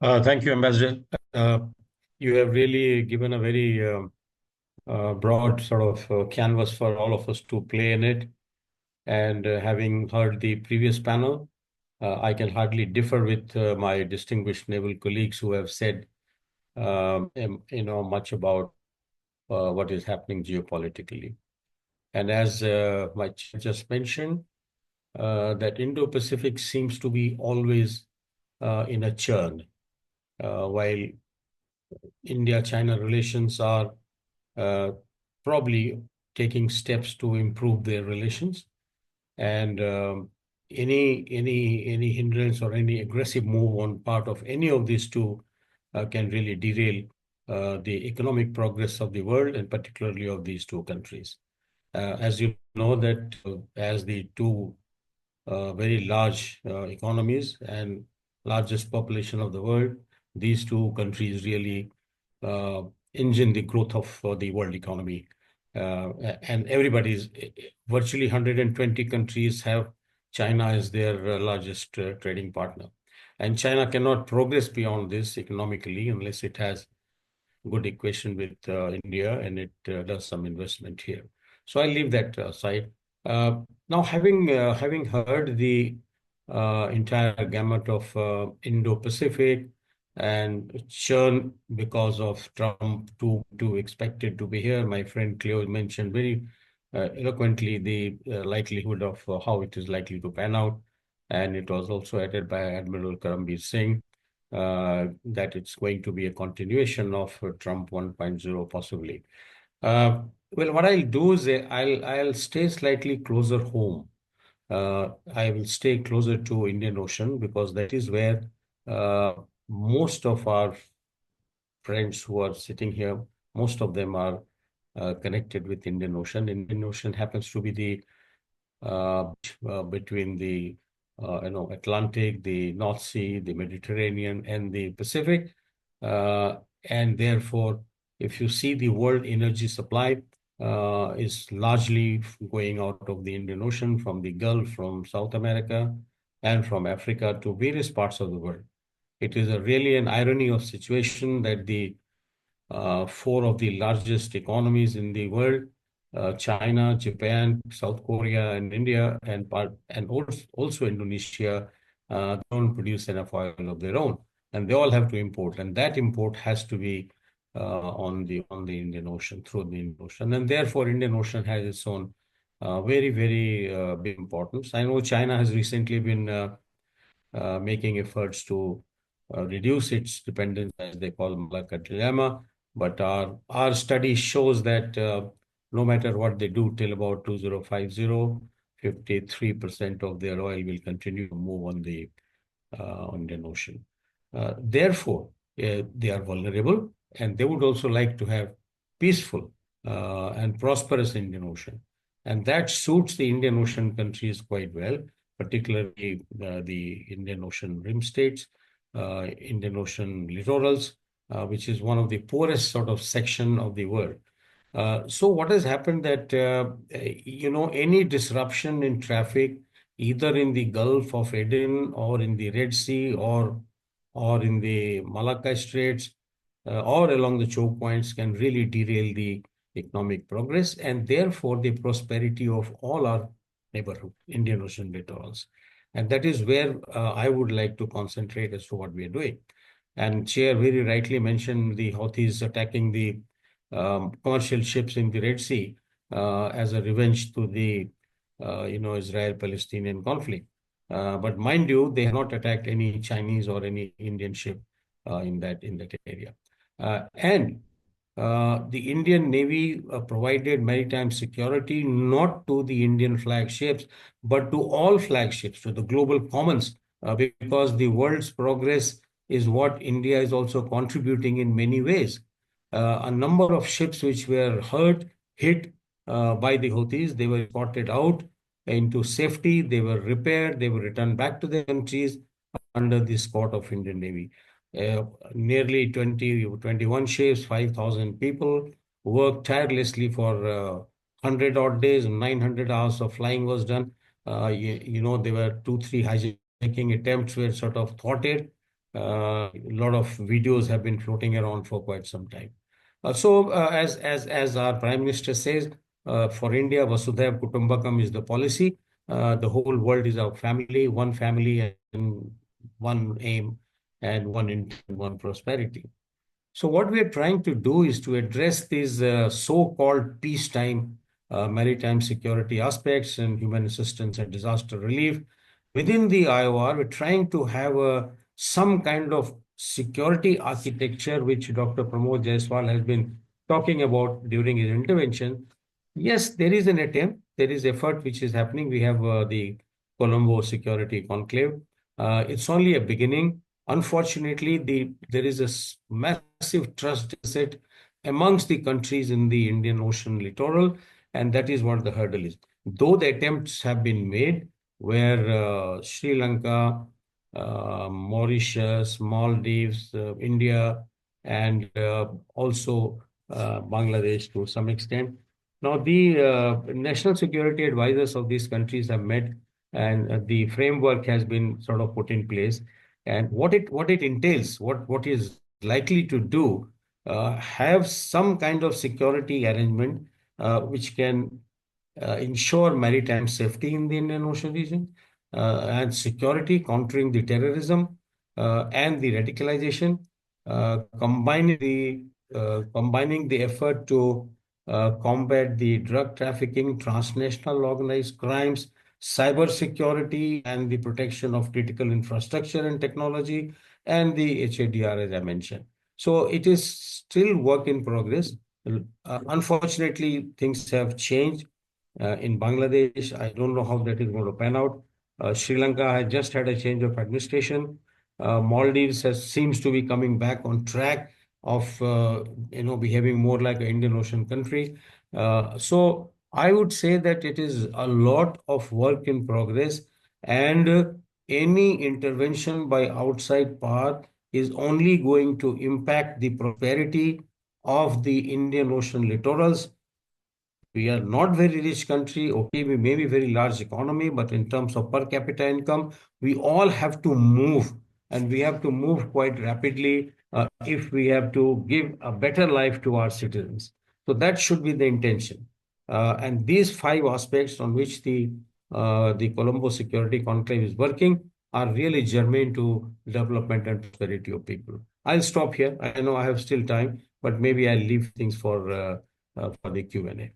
Thank you, Ambassador. Uh, you have really given a very broad sort of canvas for all of us to play in it. And having heard the previous panel, I can hardly differ with my distinguished naval colleagues who have said, much about what is happening geopolitically. And as my chief just mentioned, that Indo-Pacific seems to be always in a churn, while India-China relations are probably taking steps to improve their relations. And any hindrance or any aggressive move on part of any of these two can really derail the economic progress of the world, and particularly of these two countries. As you know that as the two very large economies and largest population of the world, these two countries really uh, engine the growth of the world economy. And everybody's virtually 120 countries have China as their largest trading partner. And China cannot progress beyond this economically unless it has good equation with India and it does some investment here. So I'll leave that aside. Now, having heard the entire gamut of Indo-Pacific and churn because of Trump too expected to be here, my friend Cleo mentioned very eloquently the likelihood of how it is likely to pan out, and it was also added by Admiral Karambir Singh that it's going to be a continuation of Trump 1.0 possibly. Well, what I'll do is I'll stay slightly closer home. I will stay closer to Indian Ocean because that is where uh, most of our friends who are sitting here, most of them are connected with Indian Ocean. Indian Ocean happens to be the between the Atlantic, the North Sea, the Mediterranean, and the Pacific. And therefore, if you see the world energy supply is largely going out of the Indian Ocean, from the Gulf, from South America, and from Africa to various parts of the world. It is really an irony of situation that the four of the largest economies in the world, China, Japan, South Korea, and India, and also Indonesia, don't produce enough oil of their own, and they all have to import, and that import has to be on the Indian Ocean, through the Indian Ocean, and therefore Indian Ocean has its own very big importance. I know China has recently been making efforts to reduce its dependence, as they call Malacca dilemma. But our study shows that no matter what they do till about 2050, 53% of their oil will continue to move on the Indian Ocean. Therefore, they are vulnerable, and they would also like to have peaceful and prosperous Indian Ocean. And that suits the Indian Ocean countries quite well, particularly the Indian Ocean rim states, Indian Ocean littorals, which is one of the poorest sort of section of the world. So what has happened that, any disruption in traffic, either in the Gulf of Aden or in the Red Sea or in the Malacca Straits or along the choke points can really derail the economic progress and therefore the prosperity of all our neighborhood, Indian Ocean littorals. And that is where I would like to concentrate as to what we are doing. And Chair very rightly mentioned the Houthis attacking the commercial ships in the Red Sea as a revenge to the Israel-Palestinian conflict. But mind you, they have not attacked any Chinese or any Indian ship in that area. And the Indian Navy provided maritime security not to the Indian flagships, but to all flagships, to the global commons, because the world's progress is what India is also contributing in many ways. A number of ships which were hit by the Houthis, they were escorted out into safety, they were repaired, they were returned back to their countries under the escort of Indian Navy. Nearly 21 ships, 5,000 people worked tirelessly for 100 odd days, 900 hours of flying was done. There were 2, 3 hijacking attempts were sort of thwarted. A lot of videos have been floating around for quite some time. As our Prime Minister says, for India, Vasudhaiv Kutumbakam is the policy. The whole world is our family and one aim and one intent, one prosperity. So what we are trying to do is to address these so-called peacetime maritime security aspects and human assistance and disaster relief. Within the IOR, we're trying to have some kind of security architecture, which Dr. Pramod Jaiswal has been talking about during his intervention. Yes, there is an attempt, there is effort which is happening. We have the Colombo Security Conclave. It's only a beginning. Unfortunately, there is a massive trust deficit amongst the countries in the Indian Ocean littoral, and that is what the hurdle is. Though the attempts have been made, where Sri Lanka, Mauritius, Maldives, India, and also Bangladesh to some extent. Now, the national security advisors of these countries have met, and the framework has been sort of put in place. And what it entails, what is likely to do, have some kind of security arrangement which can ensure maritime safety in the Indian Ocean region, and security, countering the terrorism and the radicalization, combining the effort to combat the drug trafficking, transnational organized crimes, cyber security, and the protection of critical infrastructure and technology, and the HADR, as I mentioned. So it is still work in progress. Unfortunately, things have changed in Bangladesh. I don't know how that is going to pan out. Sri Lanka has just had a change of administration. Maldives seems to be coming back on track of behaving more like an Indian Ocean country. So I would say that it is a lot of work in progress, and any intervention by outside power is only going to impact the prosperity of the Indian Ocean littorals. We are not very rich country. Okay, we may be very large economy, but in terms of per capita income, we all have to move, and we have to move quite rapidly if we have to give a better life to our citizens. So that should be the intention. And these five aspects on which the Colombo Security Conclave is working are really germane to development and prosperity of people. I'll stop here. I know I have still time, but maybe I'll leave things for the Q&A.